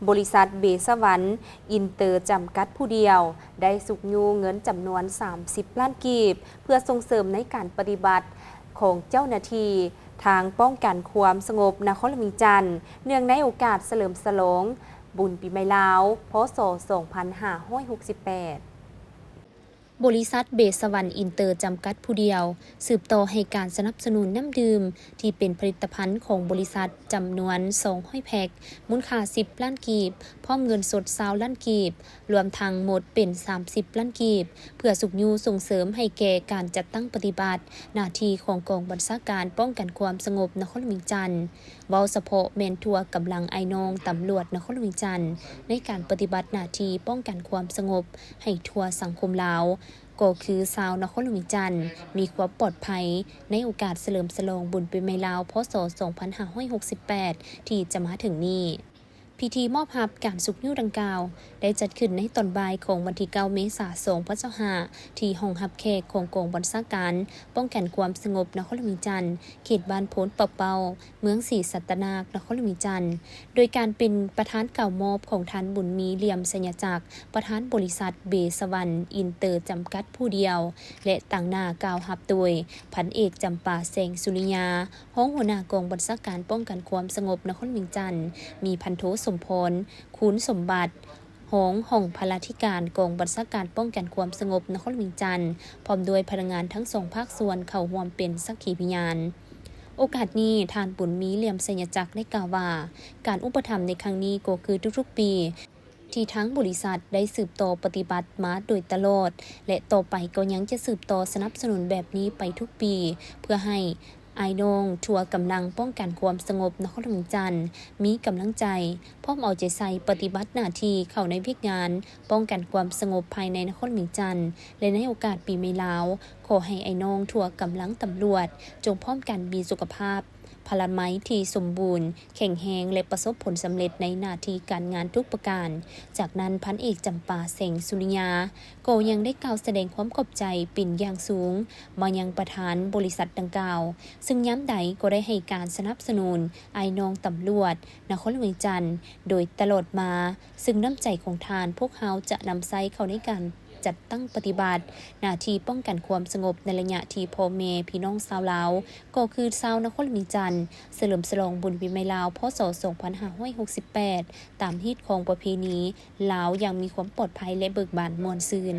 บริษัทเบสวรรค์อินเตอร์จำกัดผู้เดียวได้สุกยูเงินจำนวน 30 ล้านกีบเพื่อส่งเสริมในการปฏิบัติของเจ้าหน้าที่ทางป้องกันความสงบนครหลวงจันทร์เนื่องในโอกาสเฉลิมฉลองบุญปีใหม่ลาวพ.ศ. 2568บริษัทเบสวรรค์อินเตอร์จำกัดผู้เดียวสืบต่อให้การสนับสนุนน้ำดื่มที่เป็นผลิตภัณฑ์ของบริษัทจำนวน200แพ็คมูลค่า10 ล้านกีบพร้อมเงินสด20 ล้านกีบรวมทั้งหมดเป็น30 ล้านกีบเพื่อสุกยูส่งเสริมให้แก่การจัดตั้งปฏิบัติหน้าที่ของกองบัญชาการป้องกันความสงบนครหลวงจันทร์เว้าเฉพาะแมนทัวกำลังไอนองตำรวจนครหลวงจันทร์ในการปฏิบัติหน้าที่ป้องกันความสงบให้ทั่วสังคมลาวก็คือชาวนครหลวงจันทร์มีความปลอดภัยในโอกาสเฉลิมฉลองบุญปีใหม่ลาวพ.ศ. 2568ที่จะมาถึงนี้พิธีมอบรับการสุกยูดังกล่าวได้จัดขึ้นในตอนบ่ายของวันที่9 เมษายน 2565ที่ห้องรับแขกของกองบัญชาการป้องกันความสงบนครหลวงจันทร์เขตบ้านโพนปะเปาเมืองศรีสัตนานครหลวงจันทร์โดยการเป็นประธานกล่าวมอบของท่านบุญมีเหลี่ยมสัญจักรประธานบริษัทเบสวรรค์อินเตอร์จำกัดผู้เดียวและต่างหน้ากล่าวรับโดยพันเอกจำปาแสงสุริยาห้องหัวหน้ากองบัญชาการป้องกันความสงบนครหลวงจันทร์มีพันโทสมพรคุณสมบัติห้องพลาธิการกองบัญชาการป้องกันความสงบนครหลวงจันทร์พร้อมด้วยพนักงานทั้งสองภาคส่วนเข้าร่วมเป็นสักขีพยานโอกาสนี้ท่านบุญมีเหลี่ยมสัญจักรได้กล่าวว่าการอุปถัมภ์ในครั้งนี้ก็คือทุกๆปีที่ทั้งบริษัทได้สืบต่อปฏิบัติมาโดยตลอดและต่อไปก็ยังจะสืบต่อสนับสนุนแบบนี้ไปทุกปีเพื่อให้ไอ้น้องทัวกำลังป้องกันความสงบนครหลวงจันทร์มีกำลังใจพร้อมเอาใจใส่ปฏิบัติหน้าที่เข้าในวิกงานป้องกันความสงบภายในนครหลวงจันทร์และในโอกาสปีใหม่ลาวขอให้ไอ้น้องทัวกำลังตำรวจจงพร้อมกันมีสุขภาพพลาไม้ที่สมบูรณ์แข็งแรงและประสบผลสำเร็จในหน้าที่การงานทุกประการจากนั้นพันเอกจำปาแสงสุริยาก็ยังได้กล่าวแสดงความขอบใจเป็นอย่างสูงมายังประธานบริษัทดังกล่าวซึ่งย้ำใดก็ได้ให้การสนับสนุนไอ้น้องตำรวจนครหลวงจันทร์โดยตลอดมาซึ่งน้ำใจของทานพวกเขาจะนำใช้เข้าในการจัดตั้งปฏิบัติหน้าที่ป้องกันความสงบในระยะที่พ่อแม่พี่น้องชาวลาวก็คือชาวนครหลวงจันทร์เฉลิมฉลองบุญปีใหม่ลาวพ.ศ. 2568ตามฮิตของประเพณีลาวยังมีความปลอดภัยและเบิกบานม่วนซื่น